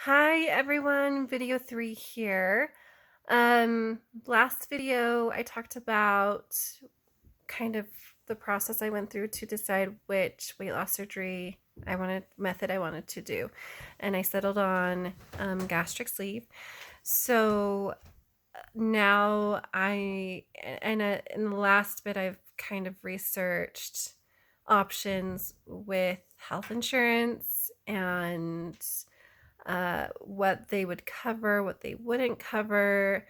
Hi everyone, video 3 here. Last video I talked about kind of the process I went through to decide which weight loss surgery method I wanted to do. And I settled on gastric sleeve. So now in the last bit I've kind of researched options with health insurance and what they would cover, what they wouldn't cover,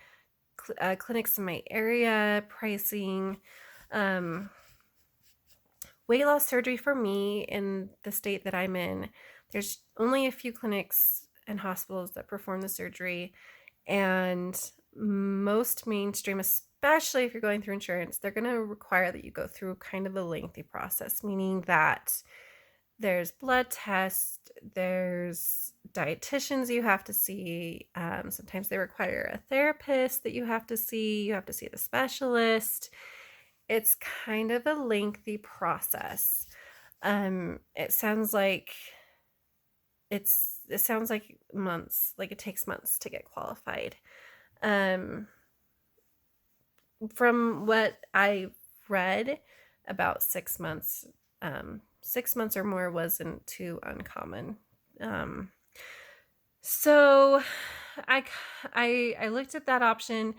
clinics in my area, pricing. Um, Weight loss surgery for me in the state that I'm in, there's only a few clinics and hospitals that perform the surgery, and most mainstream, especially if you're going through insurance, they're going to require that you go through kind of a lengthy process, meaning that there's blood tests, there's dietitians you have to see. Sometimes they require a therapist that you have to see the specialist. It's kind of a lengthy process. It sounds like it sounds like months, like it takes months to get qualified. Um, from what I read, about 6 months, 6 months or more wasn't too uncommon. Um, so I, I looked at that option,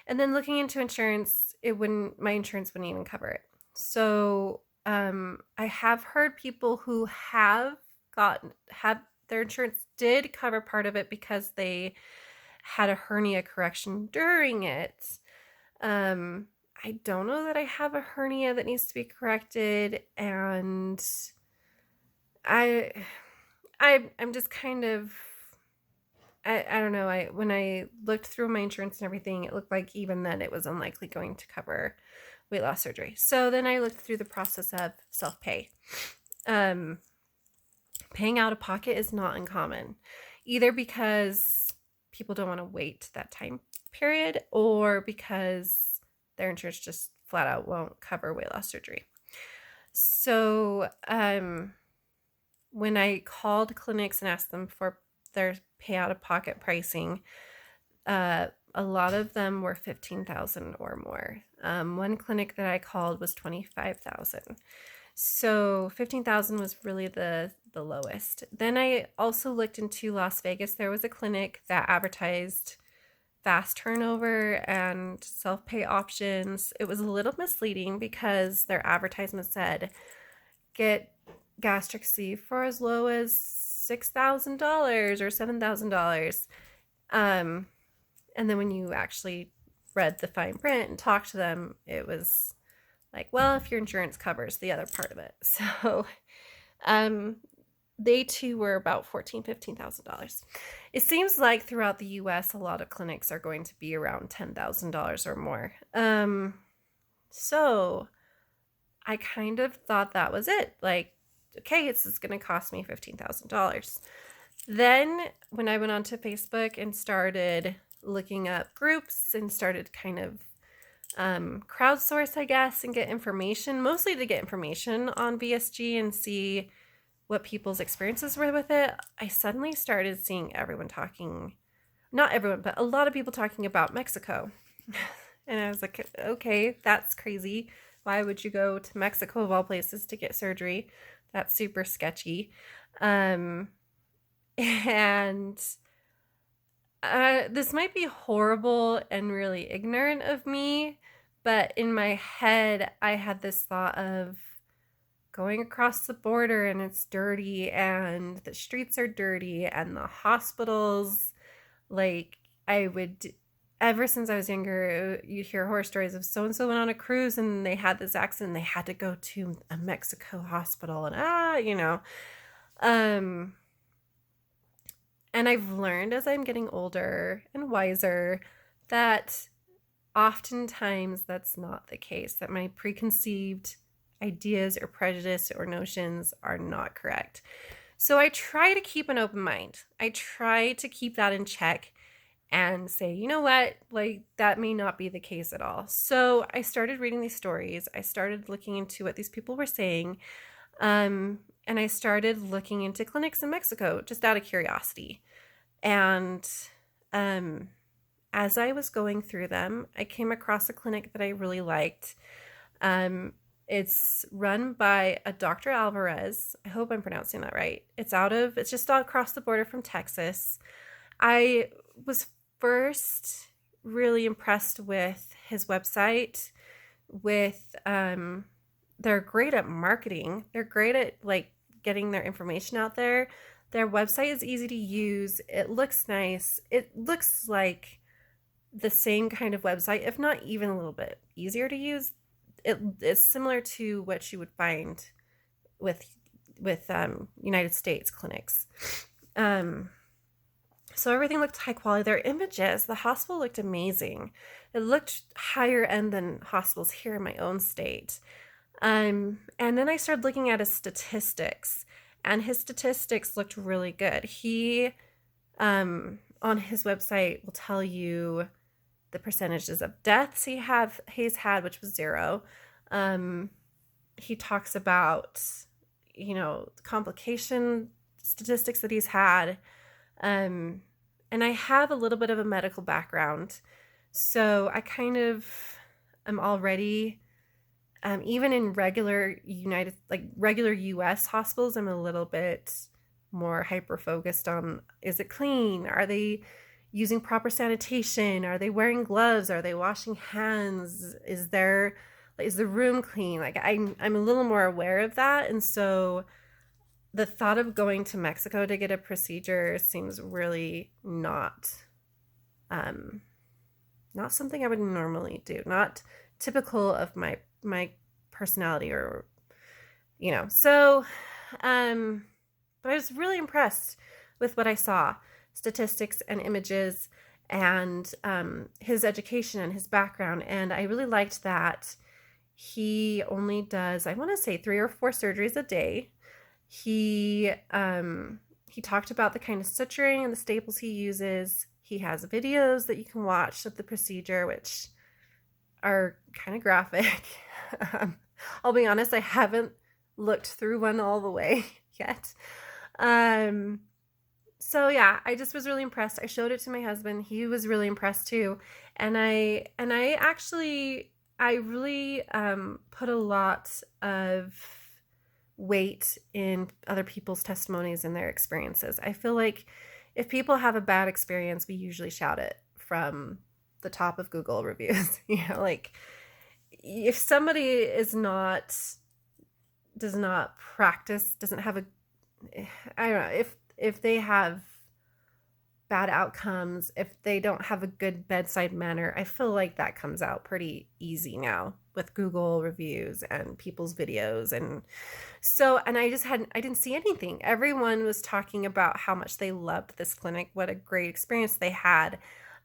and then looking into insurance, my insurance wouldn't even cover it. So I have heard people who have their insurance did cover part of it because they had a hernia correction during it. Um, I don't know that I have a hernia that needs to be corrected, and I, I'm just kind of, I don't know. When I looked through my insurance and everything, it looked like even then it was unlikely going to cover weight loss surgery. So then I looked through the process of self-pay. Um, Paying out of pocket is not uncommon, either because people don't want to wait that time period or because their insurance just flat out won't cover weight loss surgery. So when I called clinics and asked them for their pay out of pocket pricing, a lot of them were 15,000 or more. One clinic that I called was 25,000. So 15,000 was really the lowest. Then I also looked into Las Vegas. There was a clinic that advertised fast turnover and self-pay options. It was a little misleading because their advertisement said get gastric sleeve for as low as $6,000 or $7,000. And then when you actually read the fine print and talked to them, it was like, well, if your insurance covers the other part of it. So um, they too were about $15,000. It seems like throughout the US, a lot of clinics are going to be around $10,000 or more. So I kind of thought that was it. Like, okay, it's going to cost me $15,000. Then when I went onto Facebook and started looking up groups and started kind of crowdsource, I guess, and get information, mostly to get information on VSG and see what people's experiences were with it, I suddenly started seeing everyone talking, not everyone, but a lot of people talking about Mexico. And I was like, okay, that's crazy. Why would you go to Mexico of all places to get surgery? That's super sketchy. And this might be horrible and really ignorant of me, but in my head, I had this thought of going across the border and it's dirty and the streets are dirty and the hospitals, like, ever since I was younger, you'd hear horror stories of so and so went on a cruise and they had this accident, they had to go to a Mexico hospital, and and I've learned as I'm getting older and wiser that oftentimes that's not the case, that my preconceived ideas or prejudice or notions are not correct. So I try to keep an open mind. I try to keep that in check and say, you know what, like that may not be the case at all. So I started reading these stories. I started looking into what these people were saying. And I started looking into clinics in Mexico just out of curiosity. And as I was going through them, I came across a clinic that I really liked. Um, it's run by a Dr. Alvarez. I hope I'm pronouncing that right. It's just across the border from Texas. I was first really impressed with his website, with they're great at marketing. They're great at like getting their information out there. Their website is easy to use. It looks nice. It looks like the same kind of website, if not even a little bit easier to use. It's similar to what you would find with United States clinics. So everything looked high quality. Their images, the hospital looked amazing. It looked higher end than hospitals here in my own state. And then I started looking at his statistics, and his statistics looked really good. He, on his website, will tell you the percentages of deaths he's had, which was 0. He talks about, complication statistics that he's had. And I have a little bit of a medical background, so I kind of am already, even in regular US hospitals, I'm a little bit more hyper focused on, is it clean? Are they using proper sanitation? Are they wearing gloves? Are they washing hands? Is the room clean? Like I'm a little more aware of that. And so the thought of going to Mexico to get a procedure seems really not something I would normally do. Not typical of my personality, or so but I was really impressed with what I saw, statistics and images, and his education and his background. And I really liked that he only does, I want to say, 3 or 4 surgeries a day. He talked about the kind of suturing and the staples he uses. He has videos that you can watch of the procedure, which are kind of graphic. I'll be honest, I haven't looked through one all the way yet. So yeah, I just was really impressed. I showed it to my husband. He was really impressed too. And I really put a lot of weight in other people's testimonies and their experiences. I feel like if people have a bad experience, we usually shout it from the top of Google reviews. Like if somebody does not practice, doesn't have I don't know, if they have bad outcomes, if they don't have a good bedside manner, I feel like that comes out pretty easy now with Google reviews and people's videos. And so, and I didn't see anything. Everyone was talking about how much they loved this clinic, what a great experience they had,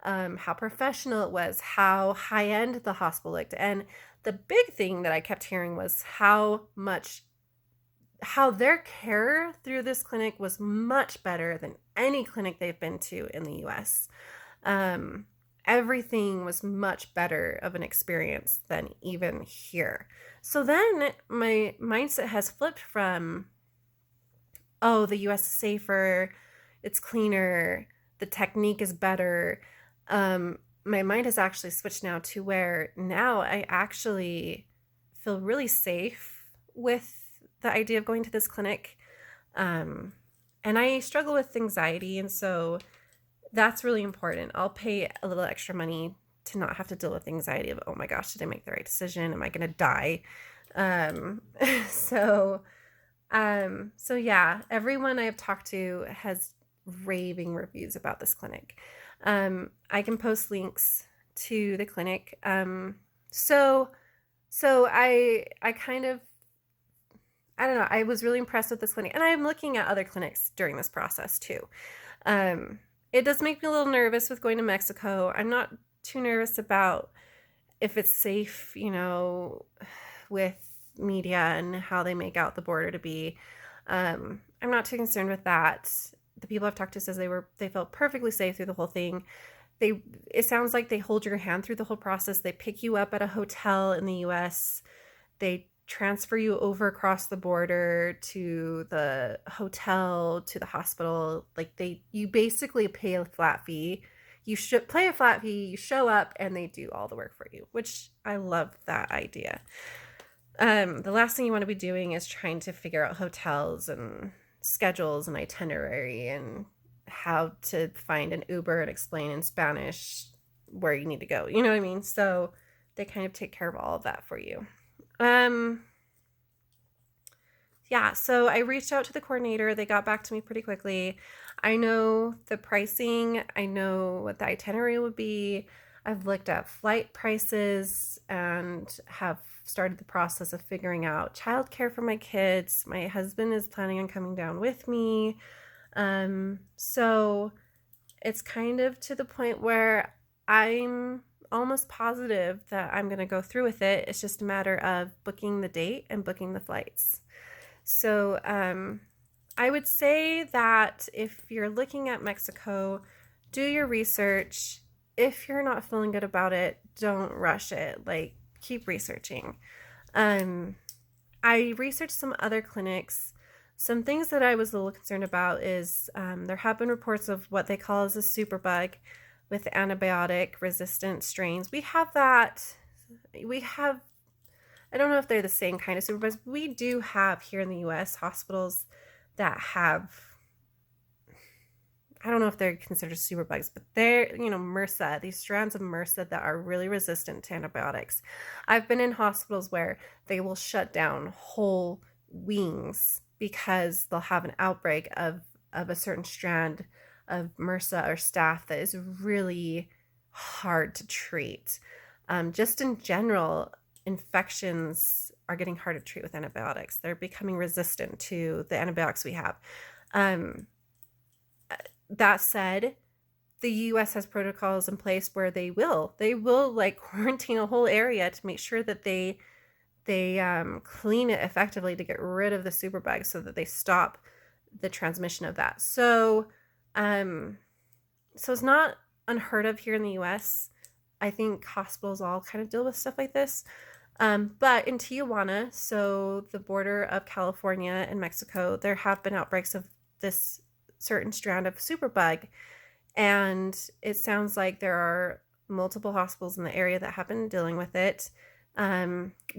how professional it was, how high end the hospital looked. And the big thing that I kept hearing was how their care through this clinic was much better than any clinic they've been to in the US. Everything was much better of an experience than even here. So then my mindset has flipped from, oh, the US is safer, it's cleaner, the technique is better. My mind has actually switched now to where now I actually feel really safe with the idea of going to this clinic. And I struggle with anxiety, and so that's really important. I'll pay a little extra money to not have to deal with anxiety of, oh my gosh, did I make the right decision? Am I going to die? So yeah, everyone I've talked to has raving reviews about this clinic. I can post links to the clinic. So I kind of, I don't know, I was really impressed with this clinic, and I'm looking at other clinics during this process too. It does make me a little nervous with going to Mexico. I'm not too nervous about if it's safe, with media and how they make out the border to be. I'm not too concerned with that. The people I've talked to says they felt perfectly safe through the whole thing. It sounds like they hold your hand through the whole process. They pick you up at a hotel in the US. They transfer you over across the border to the hotel, to the hospital. Like you basically pay a flat fee. You should pay a flat fee, you show up, and they do all the work for you, which I love that idea. The last thing you want to be doing is trying to figure out hotels and schedules and itinerary and how to find an Uber and explain in Spanish where you need to go. You know what I mean? So they kind of take care of all of that for you. Yeah, so I reached out to the coordinator. They got back to me pretty quickly. I know the pricing, I know what the itinerary would be. I've looked at flight prices and have started the process of figuring out childcare for my kids. My husband is planning on coming down with me. So it's kind of to the point where I'm almost positive that I'm going to go through with it. It's just a matter of booking the date and booking the flights. So I would say that if you're looking at Mexico, do your research. If you're not feeling good about it, don't rush it. Like, keep researching. I researched some other clinics. Some things that I was a little concerned about is there have been reports of what they call as a superbug with antibiotic resistant strains. We have that. I don't know if they're the same kind of superbugs. We do have here in the US hospitals that have, I don't know if they're considered superbugs, but they're, MRSA, these strands of MRSA that are really resistant to antibiotics. I've been in hospitals where they will shut down whole wings because they'll have an outbreak of a certain strand of MRSA or staph that is really hard to treat. Just in general, infections are getting hard to treat with antibiotics. They're becoming resistant to the antibiotics we have. That said, the US has protocols in place where they will like quarantine a whole area to make sure that they clean it effectively to get rid of the superbugs so that they stop the transmission of that. So it's not unheard of here in the US. I think hospitals all kind of deal with stuff like this. But in Tijuana, so the border of California and Mexico, there have been outbreaks of this certain strand of superbug. And it sounds like there are multiple hospitals in the area that have been dealing with it.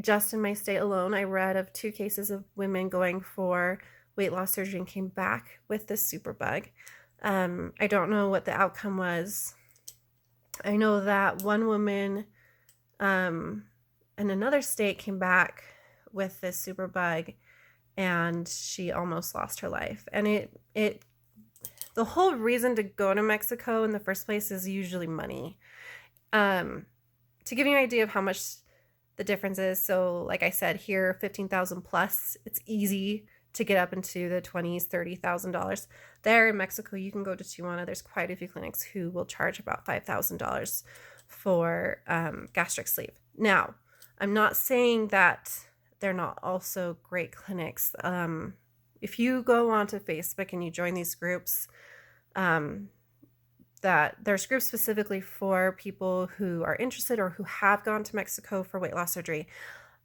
Just in my state alone, I read of 2 cases of women going for weight loss surgery and came back with this superbug. I don't know what the outcome was. I know that one woman in another state came back with this superbug and she almost lost her life. And the whole reason to go to Mexico in the first place is usually money. To give you an idea of how much the difference is, so like I said, here 15,000 plus, it's easy to get up into the $20,000, $30,000. There in Mexico, you can go to Tijuana. There's quite a few clinics who will charge about $5,000 for gastric sleeve. Now, I'm not saying that they're not also great clinics. If you go onto Facebook and you join these groups, that there's groups specifically for people who are interested or who have gone to Mexico for weight loss surgery.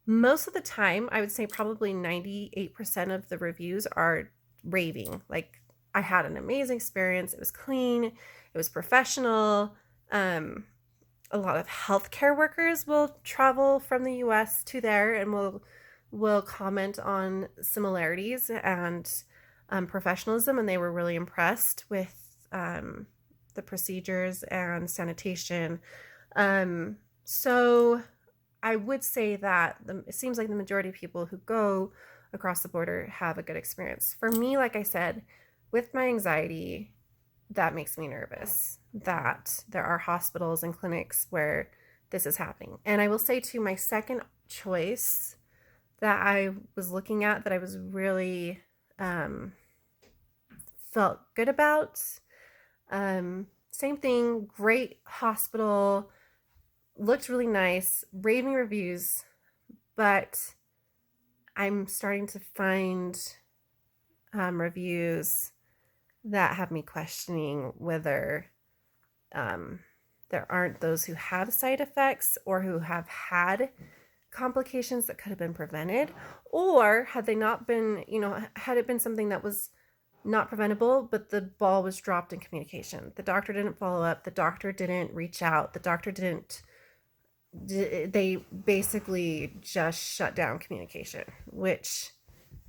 Most of the time, I would say probably 98% of the reviews are raving. Like, I had an amazing experience. It was clean. It was professional. A lot of healthcare workers will travel from the US to there and will comment on similarities and professionalism, and they were really impressed with the procedures and sanitation. So I would say that it seems like the majority of people who go across the border have a good experience. For me, like I said, with my anxiety, that makes me nervous that there are hospitals and clinics where this is happening. And I will say too, my second choice that I was looking at that I was really felt good about, same thing, great hospital, looked really nice, raving reviews, but I'm starting to find reviews that have me questioning whether there aren't those who have side effects or who have had complications that could have been prevented, or had they not been, had it been something that was not preventable, but the ball was dropped in communication. The doctor didn't follow up. The doctor didn't reach out. The doctor didn't, they basically just shut down communication, which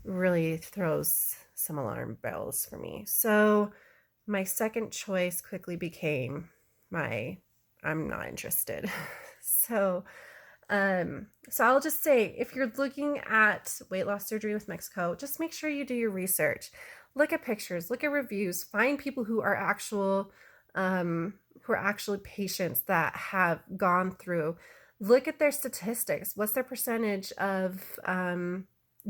really throws some alarm bells for me. So my second choice quickly became I'm not interested. So so I'll just say, if you're looking at weight loss surgery with Mexico, just make sure you do your research. Look at pictures, look at reviews, find people who are actually patients that have gone through. Look at their statistics. What's their percentage of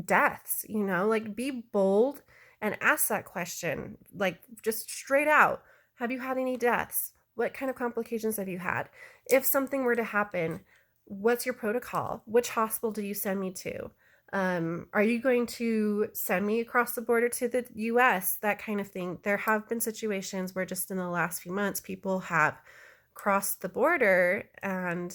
deaths? Like, be bold and ask that question, like, just straight out. Have you had any deaths? What kind of complications have you had? If something were to happen, what's your protocol? Which hospital do you send me to? Are you going to send me across the border to the US? That kind of thing. There have been situations where just in the last few months, people have crossed the border and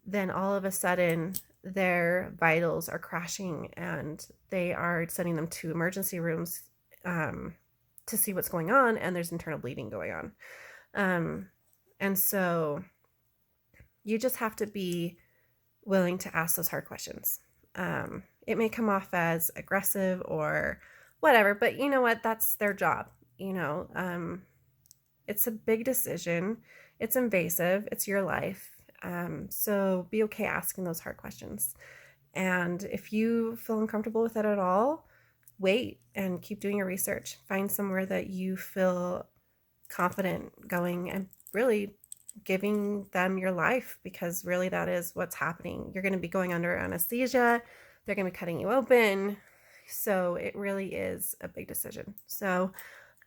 then all of a sudden their vitals are crashing and they are sending them to emergency rooms to see what's going on, and there's internal bleeding going on. And so you just have to be willing to ask those hard questions. It may come off as aggressive or whatever, but you know what? That's their job. It's a big decision. It's invasive. It's your life. So be okay asking those hard questions. And if you feel uncomfortable with it at all, wait and keep doing your research. Find somewhere that you feel confident going and really giving them your life, because really that is what's happening. You're going to be going under anesthesia. They're going to be cutting you open. So it really is a big decision. So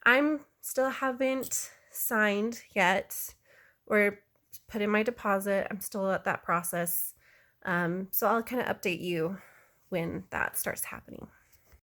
I'm still haven't signed yet or put in my deposit. I'm still at that process. So I'll kind of update you when that starts happening.